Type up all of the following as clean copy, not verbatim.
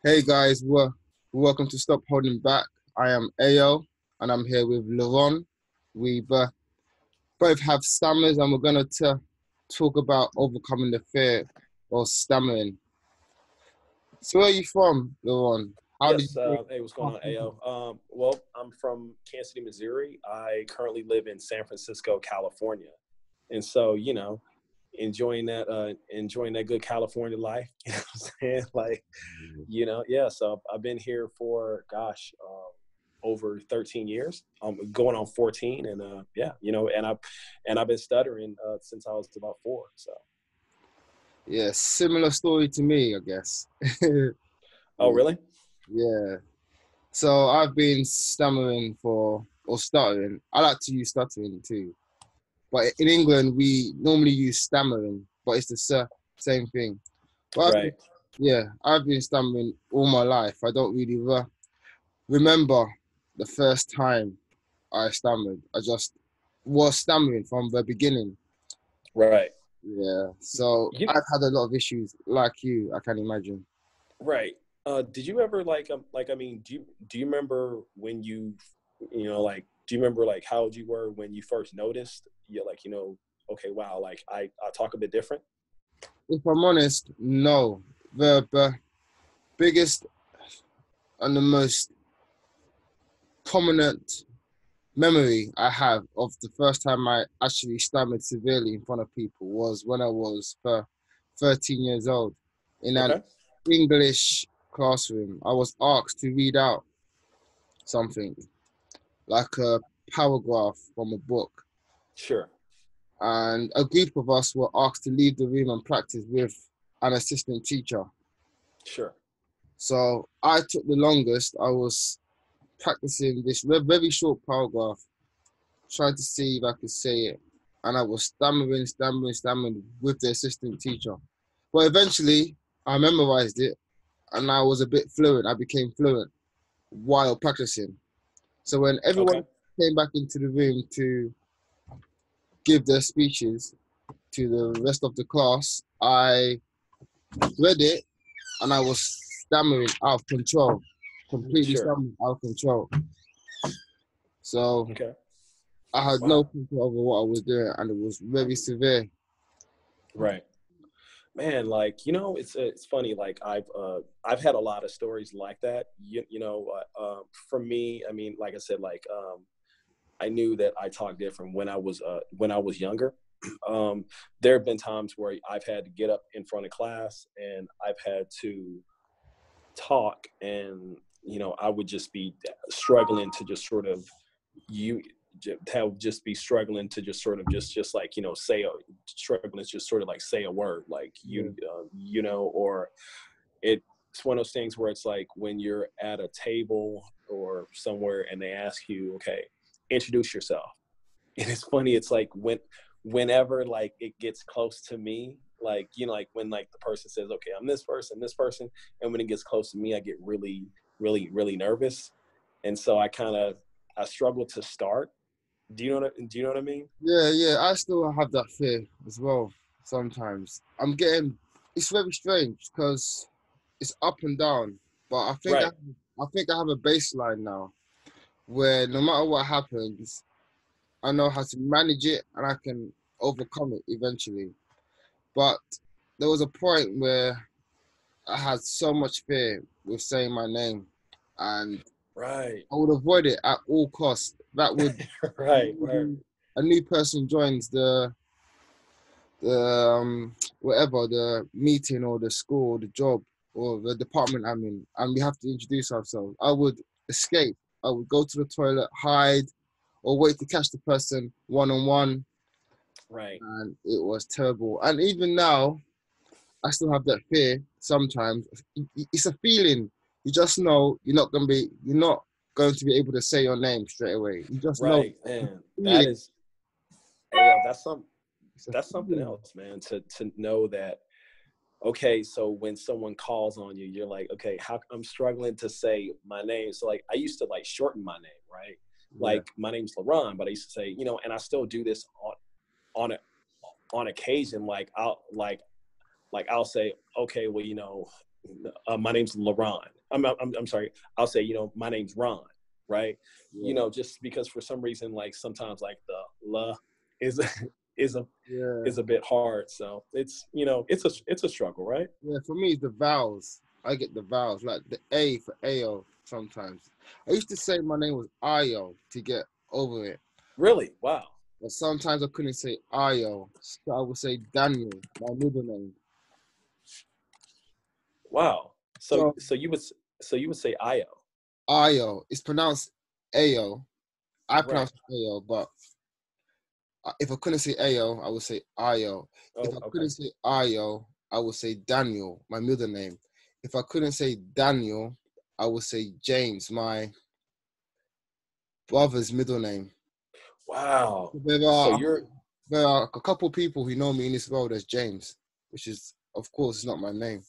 Hey guys, welcome to Stop Holding Back. I am Ayo and I'm here with Leron. We both have stammers and we're going to talk about overcoming the fear of stammering. So where are you from, Leron? How did Yes. you Hey, what's going on, Ayo? Well, I'm from Kansas City, Missouri. I currently live in San Francisco, California, and so enjoying that good California life. You know what I'm saying? Like, yeah. So I've been here for over 13 years. Going on 14, and I've been stuttering since I was about 4. So. Yeah, similar story to me, I guess. Oh, really? Yeah. So I've been stammering or stuttering. I like to use stuttering too. But in England, we normally use stammering, but it's the same thing. But Right. yeah, I've been stammering all my life. I don't really remember the first time I stammered. I just was stammering from the beginning. Right. Yeah, so You I've had a lot of issues like you, I can imagine. Right. Did you ever do you remember when do you remember like how old you were when you first noticed okay, wow, like I talk a bit different? If I'm honest, no. The biggest and the most prominent memory I have of the first time I actually stammered severely in front of people was when I was 13 years old in an Okay. English classroom. I was asked to read out something like a paragraph from a book, Sure. and a group of us were asked to leave the room and practice with an assistant teacher. Sure. So I took the longest. I was practicing this very short paragraph, trying to see if I could say it. And I was stammering with the assistant teacher. But eventually, I memorized it and I was a bit fluent. I became fluent while practicing. So when everyone Okay. came back into the room to give their speeches to the rest of the class, I read it and I was stammering out of control, completely Sure. stammering out of control. So Okay. I had no Wow. control over what I was doing and it was very severe. Right. Man, like, it's funny. Like I've had a lot of stories like that. For me, I mean, like I said, I knew that I talked different when I was younger. There have been times where I've had to get up in front of class and I've had to talk, and I would just be struggling to just sort of you have just be struggling to just sort of just like say struggling to just sort of like say a word like Yeah. or it's one of those things where it's like when you're at a table or somewhere and they ask you, okay, introduce yourself. And it's funny, it's like whenever like it gets close to me, like like when like the person says, okay, I'm this person, and when it gets close to me, I get really, really, really nervous. And so I struggle to start. Do you know what I mean? Yeah, I still have that fear as well sometimes. It's very strange because it's up and down, but Right. I think I have a baseline now where no matter what happens, I know how to manage it and I can overcome it eventually. But there was a point where I had so much fear with saying my name and Right. I would avoid it at all costs. That would Right. Right. maybe a new person joins the whatever the meeting or the school or the job or the department I'm in, and we have to introduce ourselves. I would escape. I would go to the toilet, hide, or wait to catch the person one on one, Right. and it was terrible. And even now, I still have that fear sometimes. It's a feeling. You just know you're not going to be able to say your name straight away. You just know Right. Man, that feeling. is, hey, yo, It's a that's something feeling. else, man. To know that, okay, so when someone calls on you, you're like, okay, how I'm struggling to say my name. So like I used to like shorten my name, right? Yeah, Like my name's LaRon, but I used to say, and I still do this on a, on occasion. Like I'll say, okay, well, My name's Leron. I'm sorry. I'll say, my name's Ron, right? Yeah. Just because for some reason, like sometimes like the la is is a Yeah. is a bit hard. So it's a struggle, right? Yeah, for me, it's the vowels. I get the vowels, like the A for Ayo sometimes. I used to say my name was Ayo to get over it. Really? Wow. But sometimes I couldn't say Ayo. So I would say Daniel, my middle name. Wow. So So so you would say Io. Ayo, it's pronounced Ayo. I Right. pronounce it Ayo, but if I couldn't say Ayo, I would say Ayo. If Oh, I okay. couldn't say Ayo, I would say Daniel, my middle name. If I couldn't say Daniel, I would say James, my brother's middle name. Wow. There So are you're there are a couple people who know me in this world as James, which is of course not my name.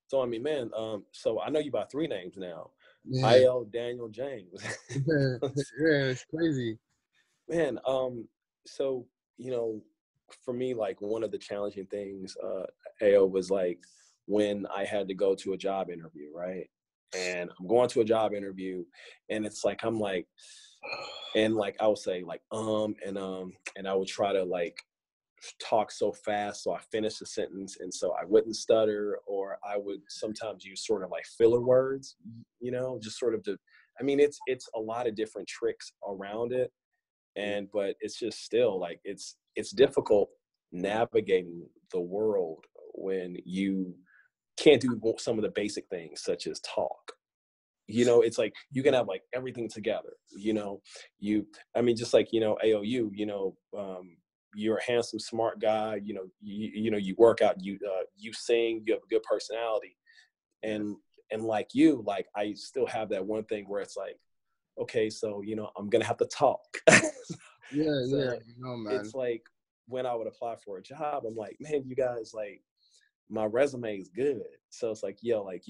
so I mean, man, so I know you by three names now. Yeah, Io, Daniel, James. yeah, yeah, it's crazy. Man, so for me, like one of the challenging things, AO was like when I had to go to a job interview, right? And I'm going to a job interview, and it's like I'm like, and like I would say like and I would try to like talk so fast so I finish the sentence, and so I wouldn't stutter, or I would sometimes use sort of like filler words, just sort of to. I mean, it's a lot of different tricks around it, but it's just still like it's difficult navigating the world when you can't do some of the basic things such as talk. It's like you can have like everything together. I mean, just like AOU. You're a handsome, smart guy. You work out. You sing. You have a good personality, and like you, like I still have that one thing where it's like, okay, so I'm gonna have to talk. Yeah, yeah, So no man. it's like when I would apply for a job, I'm like, man, you guys, like my resume is good. So it's like, yo, like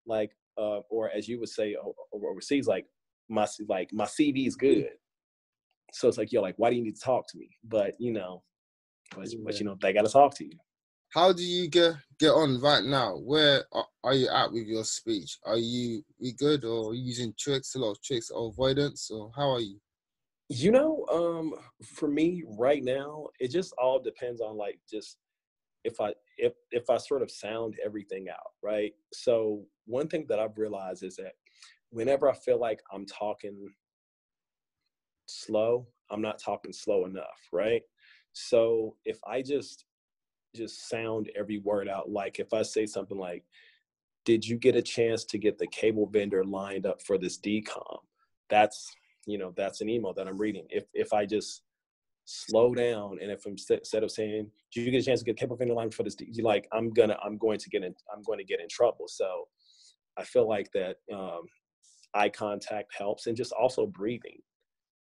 like or as you would say overseas, like my CV is good. So it's like, yo, like why do you need to talk to me? But Yeah. they got to talk to you. How do you get on right now? Where are you at with your speech? Are you good or are you using tricks, a lot of tricks or avoidance, or how are you? For me right now, it just all depends on like just if I sort of sound everything out, right? So one thing that I've realized is that whenever I feel like I'm talking slow, I'm not talking slow enough, right? So if I just sound every word out, like if I say something like, did you get a chance to get the cable vendor lined up for this decom? That's an email that I'm reading. If I just slow down, and if instead of saying, did you get a chance to get cable vendor lined for this, like I'm going to get in trouble. So I feel like that eye contact helps, and just also breathing.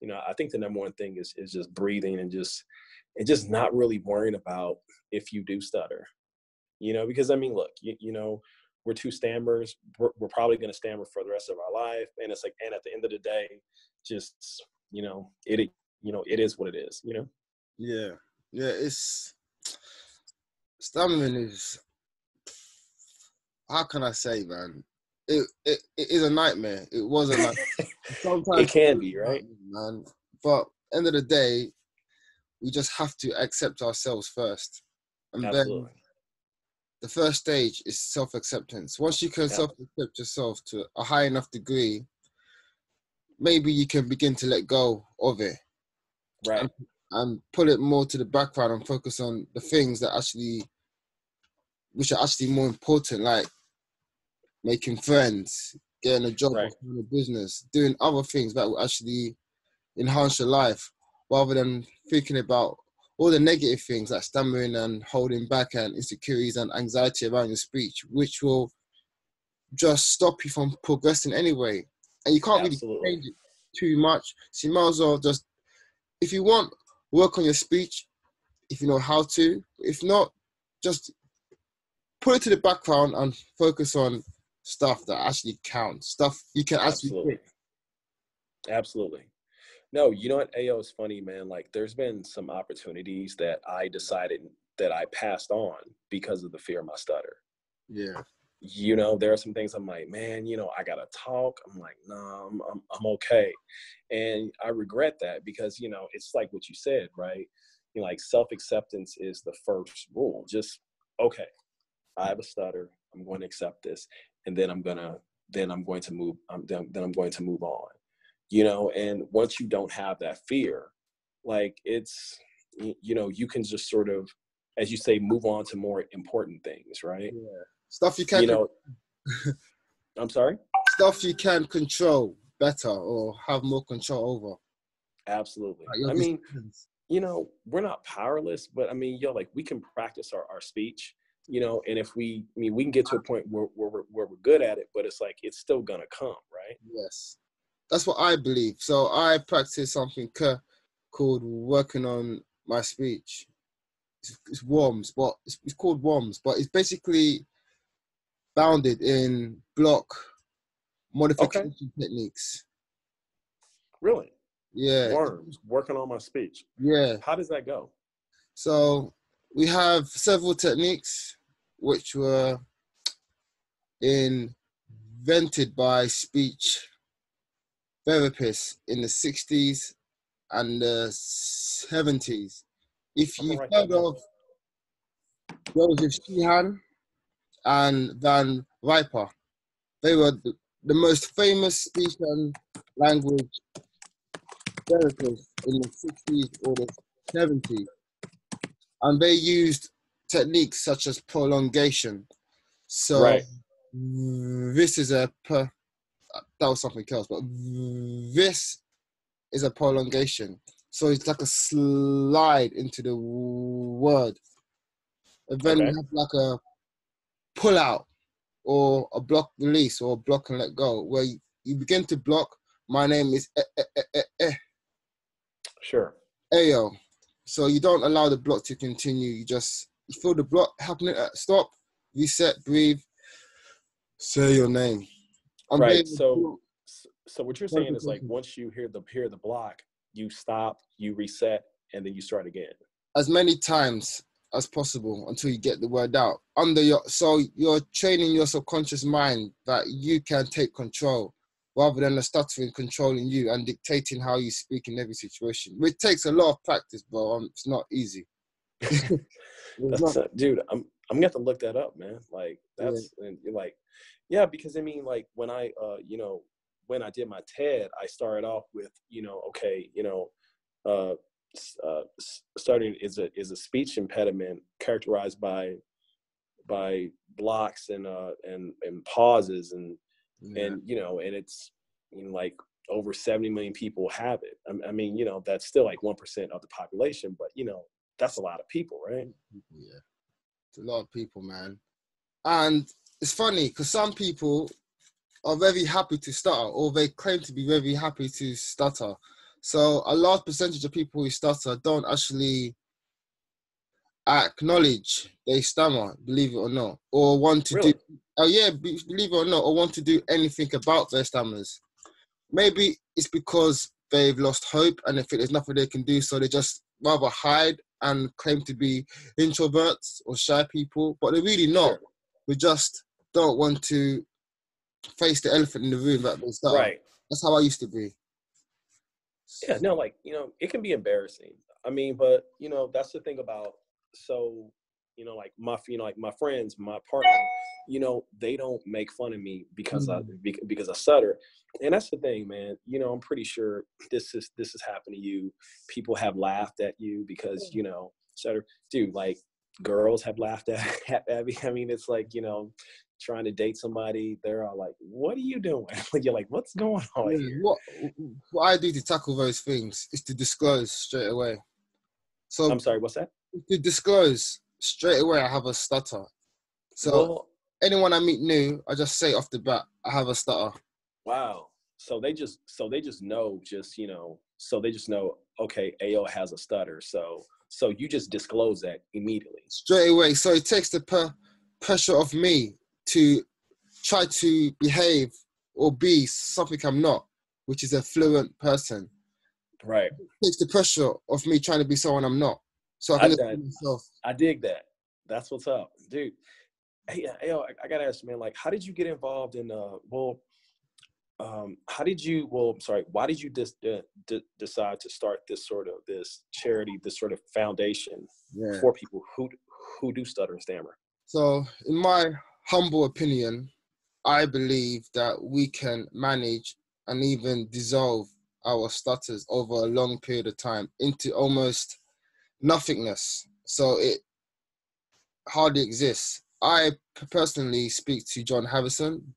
I think the number one thing is just breathing, and just not really worrying about if you do stutter. Because I mean, look, we're two stammers. We're probably going to stammer for the rest of our life, and it's like, and at the end of the day, just it is what it is. Yeah, yeah. It's stammering is, how can I say, man? It is a nightmare. It was a nightmare. It Sometimes can be, right? man. But end of the day, we just have to accept ourselves first, and then Absolutely. the first stage is self-acceptance. Once you can Yeah. self-accept yourself to a high enough degree, maybe you can begin to let go of it Right. and and pull it more to the background and focus on the things that actually, which are actually more important, like making friends, getting a job or Right. having a business, doing other things that will actually enhance your life, rather than thinking about all the negative things like stammering and holding back and insecurities and anxiety around your speech, which will just stop you from progressing anyway. And you can't really Absolutely. change it too much. So you might as well just, if you want, work on your speech if you know how to. If not, just put it to the background and focus on stuff that actually counts, stuff you can actually Absolutely. fix. Absolutely. No, you know what, AO is funny, man. Like there's been some opportunities that I decided that I passed on because of the fear of my stutter. Yeah. you know, there are some things I'm like, man, you know, I gotta talk. I'm like, nah, I'm okay. And I regret that because, you know, it's like what you said, right? You know, like self-acceptance is the first rule. Just, okay, I have a stutter. I'm going to accept this. And then I'm going to move, then I'm going to move on, you know? And once you don't have that fear, like it's, you know, you can just sort of, as you say, move on to more important things, right? Yeah. Stuff you You can know, I'm sorry? stuff you can control better or have more control over. Absolutely. Like your I mean, decisions. you know, we're not powerless, but I mean, yo, like we can practice our speech, you know, and if I mean, we can get to a point where we're good at it, but it's like, it's still gonna come, right? Yes. That's what I believe. So I practice something called working on my speech. It's WOMS, but it's called WOMS, but it's basically bounded in block Okay, modification techniques. really? Yeah, Worms, working on my speech. yeah. How does that go? So we have several techniques which were invented by speech therapists in the 60s and the 70s. If I'm gonna you've write that heard down. of Joseph Sheehan and Van Riper, they were the most famous speech and language therapists in the 60s or the 70s. And they used techniques such as prolongation. So Right. this is that was something else, but this is a prolongation. So it's like a slide into the word. And then Okay. you have like a pull out or a block release or a block and let go, where you begin to block. My name is Sure. Ayo. So you don't allow the block to continue. You feel the block happening. Stop, reset, breathe, say your name. I'm Right. being So what you're saying is like concentration. once you hear the block, you stop, you reset, and then you start again. As many times as possible until you get the word out. So you're training your subconscious mind that you can take control rather than the stuttering controlling you and dictating how you speak in every situation. Which takes a lot of practice, bro. It's not easy. It's not. Dude, I'm gonna have to look that up, man. Like Yeah. that's, and you're like, yeah, because I mean, like when I you know, when I did my TED, I started off with, you know, okay, you know, uh, starting is a speech impediment characterized by blocks and pauses Yeah. and you know, and it's, you know, like over 70 million people have it. I mean, you know, that's still like 1% of the population, but you know, that's a lot of people, right? Yeah. It's a lot of people, man. And it's funny because some people are very happy to stutter, or they claim to be very happy to stutter. So a large percentage of people who stutter don't actually acknowledge they stammer, believe it or not, or want to do. Really? Oh yeah, believe it or not, or want to do anything about their stammers. Maybe it's because they've lost hope and they think there's nothing they can do, so they just rather hide and claim to be introverts or shy people, but they're really not. Sure. We just don't want to face the elephant in the room that they stutter. Right. That's how I used to be. Yeah, no, like, you know, it can be embarrassing. I mean, but you know, that's the thing about, so, you know, like you know, like my friends, my partner, you know, they don't make fun of me Mm. because I stutter. And that's the thing, man. You know, I'm pretty sure this has happened to you. People have laughed at you because, you know, stutter. Dude, like girls have laughed at me. I mean, it's like, you know, trying to date somebody, they're all like, "What are you doing?" You're like, "What's going on Yeah, here?" what I do to tackle those things is to disclose straight away. So I'm sorry, what's that? to disclose straight away, I have a stutter. So Well, anyone I meet new, I just say off the bat, I have a stutter. wow. So they just know, just, you know, so they just know, okay, AO has a stutter. So you just disclose that immediately. Straight away. So it takes the pressure off me to try to behave or be something I'm not, which is a fluent person. Right. It takes the pressure off me trying to be someone I'm not. So I I can just be that myself. I dig that. That's what's up, dude. Hey, Ayo, I gotta ask, man, like, how did you get involved in, why did you decide to start this charity, this sort of foundation Yeah. for people who do stutter and stammer? So, in my humble opinion, I believe that we can manage and even dissolve our stutters over a long period of time into almost nothingness. So it hardly exists. I personally speak to John Harrison.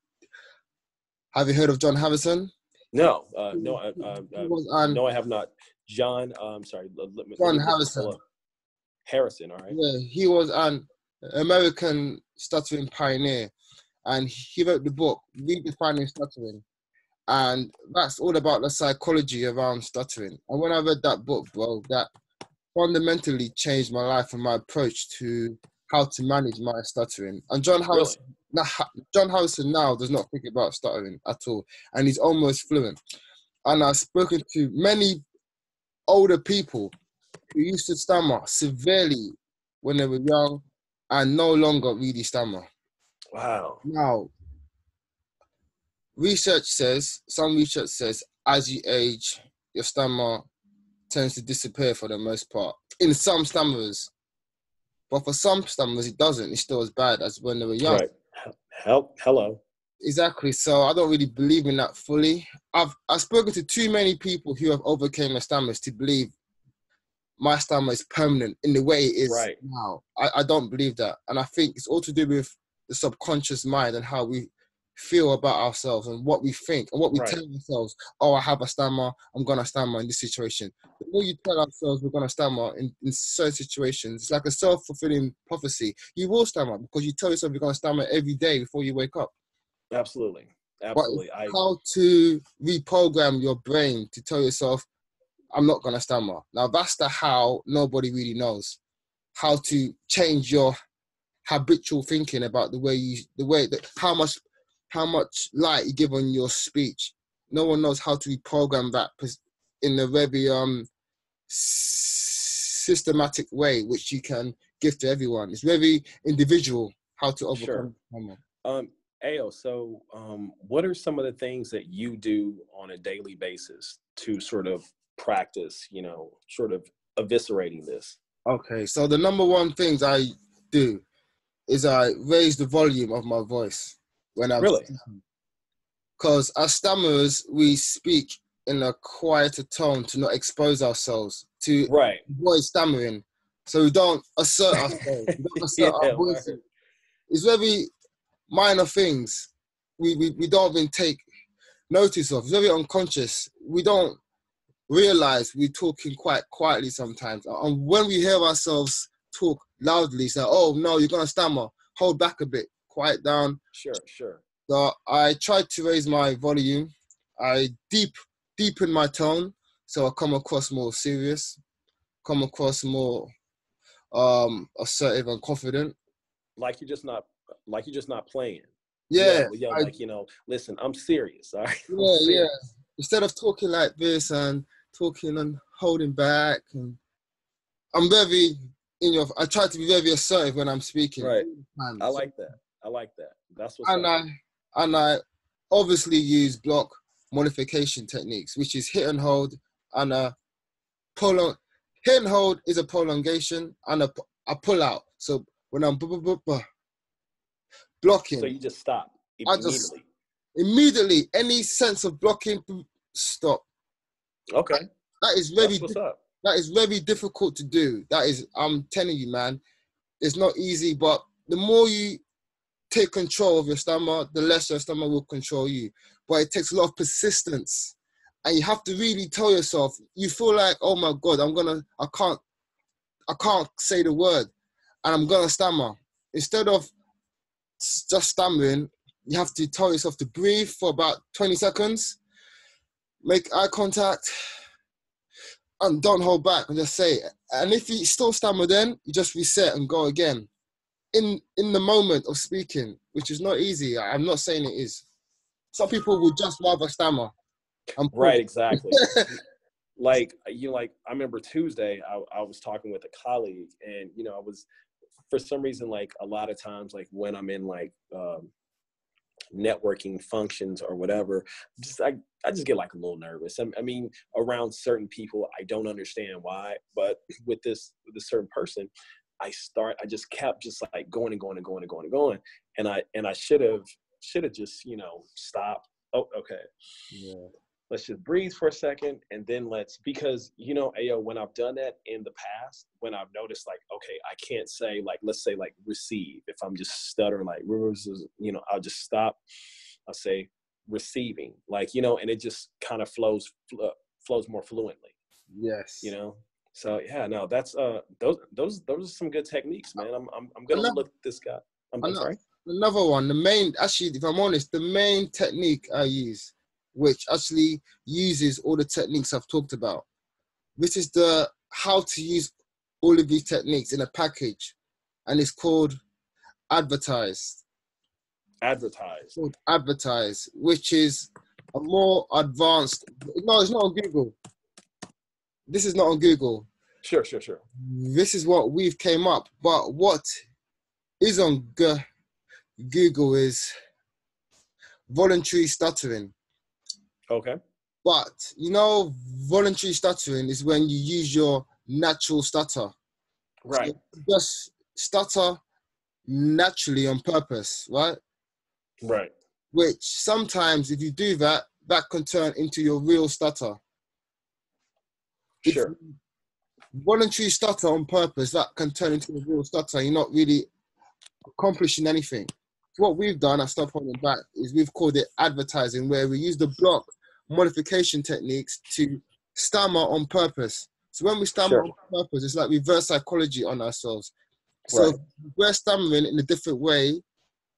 Have you heard of John Harrison? No, He was an no, I have not. John, sorry, let John me look this Harrison. fellow up. Harrison, all right. Yeah, he was an American stuttering pioneer, and he wrote the book Redefining Stuttering, and that's all about the psychology around stuttering. And when I read that book, bro, that fundamentally changed my life and my approach to how to manage my stuttering. And Really? John Harrison now does not think about stuttering at all, and he's almost fluent. And I've spoken to many older people who used to stammer severely when they were young and no longer really stammer. Wow. Now, some research says, as you age, your stammer tends to disappear for the most part. In some stammerers, but for some stammerers, it doesn't. It's still as bad as when they were young. Right. Hello. Exactly. So I don't really believe in that fully. I've spoken to too many people who have overcame their stammers to believe my stammer is permanent in the way it is now. I don't believe that. And I think it's all to do with the subconscious mind and how we feel about ourselves and what we think and what we tell ourselves. Oh, I have a stammer. I'm going to stammer in this situation. The more you tell ourselves we're going to stammer in certain situations, it's like a self-fulfilling prophecy. You will stammer because you tell yourself you're going to stammer every day before you wake up. Absolutely. But how to reprogram your brain to tell yourself, I'm not going to stammer. Now, that's the how nobody really knows. How to change your habitual thinking about how much light you give on your speech. No one knows how to reprogram that in a very systematic way, which you can give to everyone. It's very individual how to overcome stammer. Ayo, so what are some of the things that you do on a daily basis to sort of practice, sort of eviscerating this? Okay, so the number one things I do is I raise the volume of my voice when I'm speaking. Because as stammerers, we speak in a quieter tone to not expose ourselves, to avoid stammering. So we don't assert ourselves, we don't assert our voices. It's very minor things we don't even take notice of. It's very unconscious. We don't realize we're talking quite quietly sometimes. And when we hear ourselves talk loudly, say, oh no, you're going to stammer, hold back a bit, quiet down. Sure. So I try to raise my volume. I deepen my tone so I come across more serious, come across more assertive and confident. Like you're just not playing. Yeah. Listen, I'm serious. All right. Yeah. Instead of talking like this and talking and holding back, and I try to be very assertive when I'm speaking. Right. I like that. That's what's up. I obviously use block modification techniques, which is hit and hold, and hit and hold is a prolongation and a pull out. So when I'm blocking, so you just stop immediately. Any sense of blocking, stop. Okay. That is very difficult to do. I'm telling you, man, it's not easy, but the more you take control of your stammer, the less your stammer will control you. But it takes a lot of persistence. And you have to really tell yourself, you feel like, oh my God, I can't say the word and I'm gonna stammer. Instead of just stammering, you have to tell yourself to breathe for about 20 seconds, make eye contact, and don't hold back and just say it. And if you still stammer then, you just reset and go again. In the moment of speaking, which is not easy. I'm not saying it is. Some people would just rather stammer. Right, exactly. I remember Tuesday, I was talking with a colleague and, I was for some reason, like a lot of times, like when I'm in like networking functions or whatever, I just get like a little nervous. I mean, around certain people, I don't understand why, but with this certain person, I just kept just like going and going and going and going and going, and I should have just, you know, stopped. Oh, okay. Yeah. Let's just breathe for a second, and then because, you know, Ayo, when I've done that in the past, when I've noticed like, okay, I can't say like, let's say like receive, if I'm just stuttering, like, you know, I'll just stop. I'll say receiving, like, you know, and it just kind of flows more fluently, Yes. you know? So yeah, no, that's, those are some good techniques, man. I'm going to Another, look at this guy. I'm ano- sorry. Another one, actually, if I'm honest, the main technique I use, which actually uses all the techniques I've talked about. This is the how to use all of these techniques in a package, and it's called advertise. Advertise. Called advertise, which is a more advanced. No, it's not on Google. This is not on Google. Sure. This is what we've came up. But what is on Google is voluntary stuttering. Okay. But you know, voluntary stuttering is when you use your natural stutter. So Right. you just stutter naturally on purpose, right? Right. Which sometimes, if you do that, that can turn into your real stutter. If Sure. you voluntary stutter on purpose, that can turn into a real stutter. You're not really accomplishing anything. So what we've done at Stop Holding Back is we've called it advertising, where we use the block modification techniques to stammer on purpose. So when we stammer Sure. on purpose, it's like reverse psychology on ourselves. So Right. if we're stammering in a different way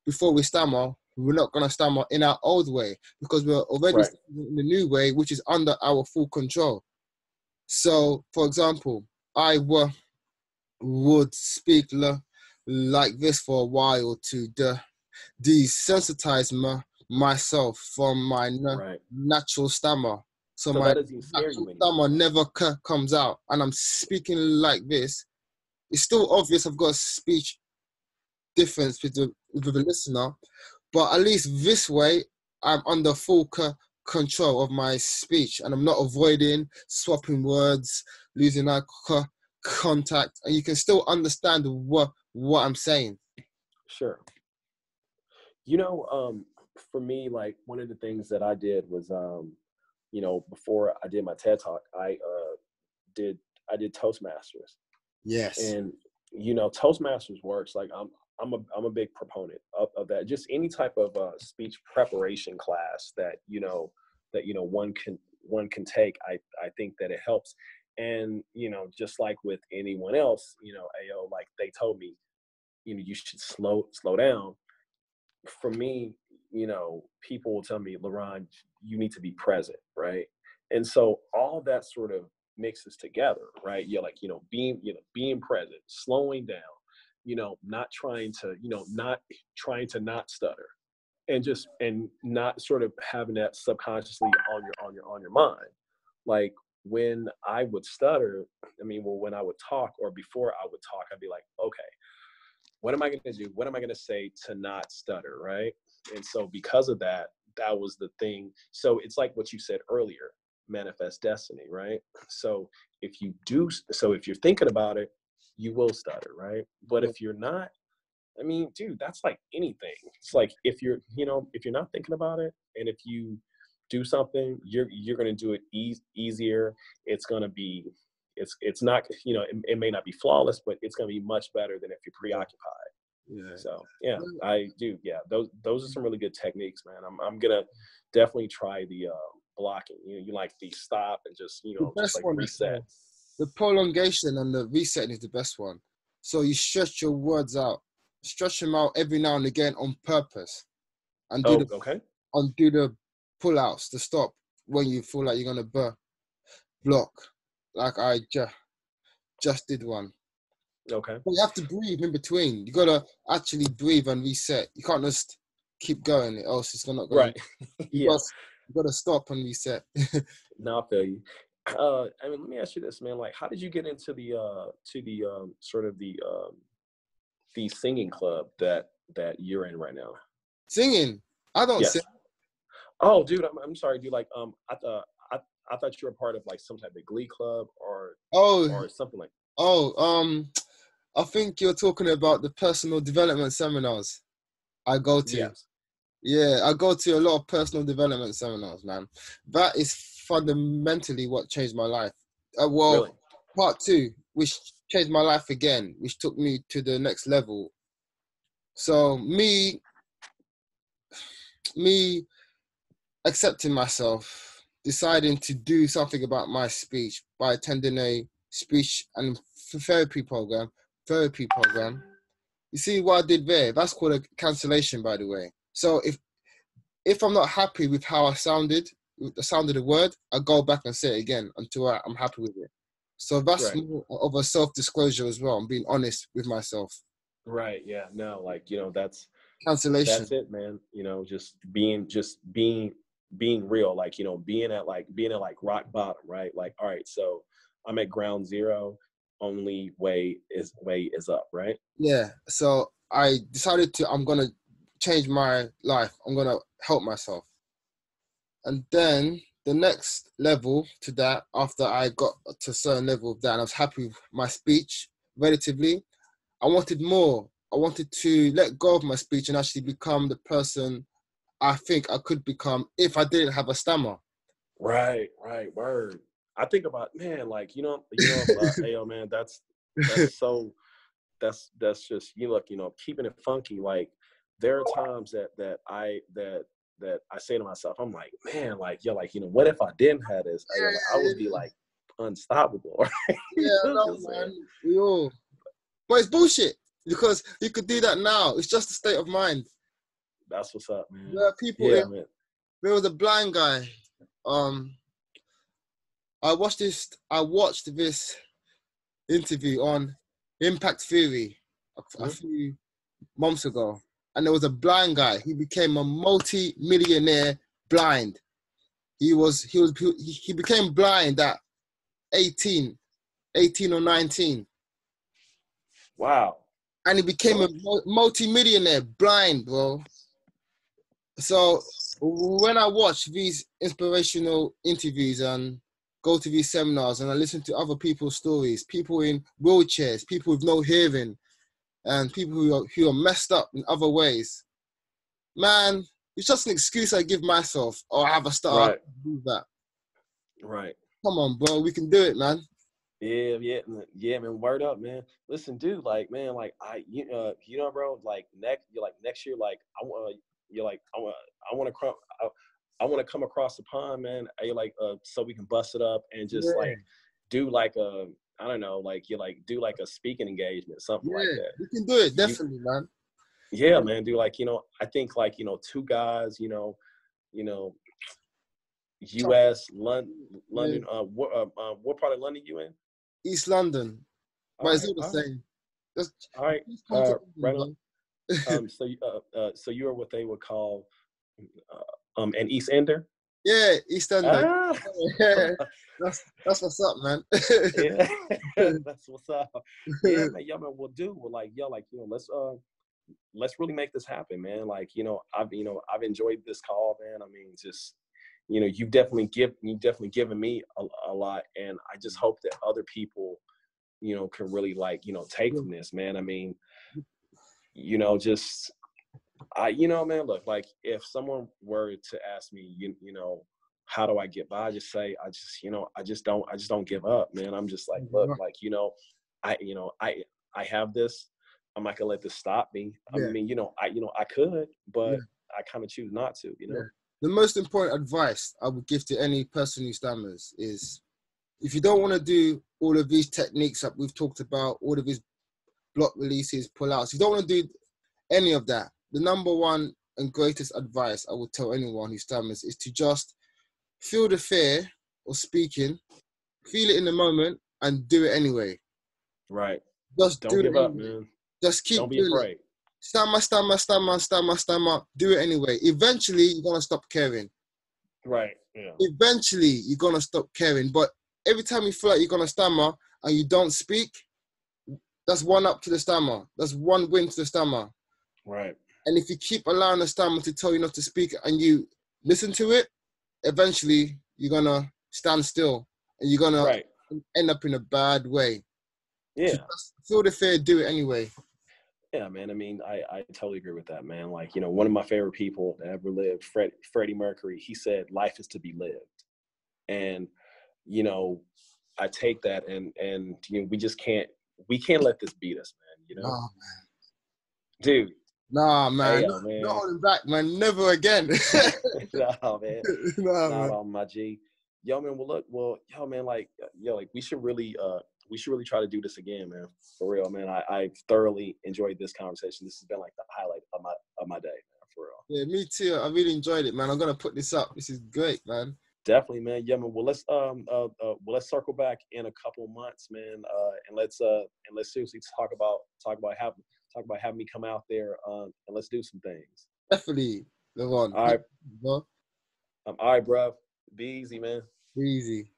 before we stammer, we're not going to stammer in our old way because we're already Right. stammering in the new way, which is under our full control. So, for example, I would speak like this for a while to desensitize myself from my Right. natural stammer. So So my that doesn't even scare natural you anymore. stammer never comes out, and I'm speaking like this. It's still obvious I've got a speech difference with the listener, but at least this way I'm under full control of my speech, and I'm not avoiding swapping words, losing eye contact, and you can still understand what I'm saying. Sure. You know, for me, like one of the things that I did was, you know, before I did my TED Talk, did I did Toastmasters, Yes. and you know, Toastmasters works. Like I'm a big proponent of that. Just any type of speech preparation class that one can take. I think that it helps. And you know, just like with anyone else, you know, Ayo, like they told me, you know, you should slow down. For me, you know, people will tell me, Leron, you need to be present, right? And so all that sort of mixes together, right? You're like, being present, slowing down, not trying to not stutter, and not sort of having that subconsciously on your mind. Like when I would stutter, when I would talk, or before I would talk, I'd be like, okay, what am I going to do? What am I going to say to not stutter, right? And so because of that, that was the thing. So it's like what you said earlier, manifest destiny, right? So if you're thinking about it, you will stutter, right? But Yeah. if you're not, dude, that's like anything. It's like if you're not thinking about it, and if you do something, you're going to do it easier. It's going to be, it's not, it may not be flawless, but it's going to be much better than if you're preoccupied. Yeah. So yeah, I do. Yeah, those are some really good techniques, man. I'm gonna definitely try the blocking. You like the stop and just The just best like one is reset. the prolongation, and the resetting is the best one. So you stretch your words out, stretch them out every now and again on purpose, and Oh, okay. do the pull outs to stop when you feel like you're gonna block. Like I just did one. Okay. But you have to breathe in between. You gotta actually breathe and reset. You can't just keep going, else it's not gonna. Right. You Yeah. gotta stop and reset. Now I feel you. Let me ask you this, man. Like, how did you get into the sort of the the singing club that you're in right now? Singing. I don't sing. Yes. Oh, dude, I'm sorry, dude. Like, I thought you were part of like some type of glee club Oh, or something like. oh, I think you're talking about the personal development seminars I go to. Yes. Yeah, I go to a lot of personal development seminars, man. That is fundamentally what changed my life. Well, Really. part two, which changed my life again, which took me to the next level. So me accepting myself, deciding to do something about my speech by attending a speech and therapy program. You see what I did there? That's called a cancellation, by the way. So if I'm not happy with how I sounded, with the sound of the word, I go back and say it again until I'm happy with it. So that's Right. more of a self-disclosure as well. I'm being honest with myself. Right. Yeah. No. Like, Cancellation. that's it, man. Just being real. Like, being at like rock bottom. Right. Like, all right. So I'm at ground zero. Only way is up. Right. Yeah. So I decided I'm going to change my life. I'm going to help myself. And then the next level to that, after I got to a certain level of that, and I was happy with my speech relatively, I wanted more. I wanted to let go of my speech and actually become the person I think I could become if I didn't have a stammer. Right. Right. Word. I think about, man, like, Ayo, man, so that's just, keeping it funky. Like, there are times that I say to myself, I'm like, man, like, what if I didn't have this? Like, I would be like unstoppable. Right? Yeah, You know what no, I'm saying? man. Yo. But it's bullshit because you could do that now. It's just a state of mind. That's what's up, man. There are people Yeah, man. there was a blind guy. I watched this interview on Impact Theory a Mhm. few months ago, and there was a blind guy. He became a multi-millionaire blind. He became blind at 18, 18 or 19, Wow. and he became a Really? multi-millionaire blind, bro. So when I watch these inspirational interviews and go to these seminars and I listen to other people's stories, people in wheelchairs, people with no hearing, and people who are messed up in other ways, man, it's just an excuse I give myself. Oh, I have a star, I Right. can do that. Right. Come on, bro, we can do it, man. Yeah, yeah, man. Word up, man. Listen, dude, like, man, like, bro, like, next year, like, you're like, I want to I want to come across the pond, man. So we can bust it up and just Yeah, like do like I don't know, like, do like a speaking engagement, something like yeah, that. we can do it, You, definitely, man. yeah, man, do like, I think like, two guys, you know, U.S. Yeah. London. What part of London you in? East London, All but it's right, all the all right, same. all right. Just come to Right London, bro. on. So you are what they would call an East Ender. Yeah, East London. Ah, Yeah, that's what's up, man. yeah, that's what's up. Yeah, man, yeah, man. Well, dude, well, like, yeah, like, let's really make this happen, man. Like, I've enjoyed this call, man. I mean, just, you've definitely given me a lot, and I just hope that other people, can really like, take from this, man. I mean, just man, look, like, if someone were to ask me, how do I get by? I just say, I just don't give up, man. I'm just like, look, like, I, I have this. I'm not gonna let this stop me. I Yeah, mean, I could, yeah, but I kind of choose not to, yeah. The most important advice I would give to any person who stammers is if you don't want to do all of these techniques that we've talked about, all of these block releases, pull outs, you don't want to do any of that. The number one and greatest advice I would tell anyone who stammers is to just feel the fear of speaking, feel it in the moment, and do it anyway. Right. Just do Don't it give up, anyway. man. Just keep Don't be doing it. afraid. Stammer. Do it anyway. Eventually, you're going to stop caring. Right. Yeah. Eventually, you're going to stop caring. But every time you feel like you're going to stammer and you don't speak, That's one up to the stammer. That's one win to the stammer. Right. And if you keep allowing the stammer to tell you not to speak and you listen to it, eventually you're going to stand still and you're going to end up in a bad way. Yeah. So feel the fear, do it anyway. Yeah, man. I mean, I totally agree with that, man. Like, you know, one of my favorite people that ever lived, Freddie Mercury, he said, life is to be lived. And, you know, I take that and you know, we can't let this beat us, man, you know? Nah, man. Dude. Nah, man. Ayo, man. Not holding back, man. Never again. Nah, man. Nah, Not man. on my G. Yo, man, yo, man, like, we should really try to do this again, man. For real, man. I thoroughly enjoyed this conversation. This has been like the highlight of my day, man, for real. Yeah, me too. I really enjoyed it, man. I'm gonna put this up. This is great, man. Definitely, man. Yeah, man. Well, let's circle back in a couple months, man. And let's seriously talk about having me come out there, and let's do some things. Definitely, Lebron. All right. Bro. All right, bro. Be easy, man. Be easy.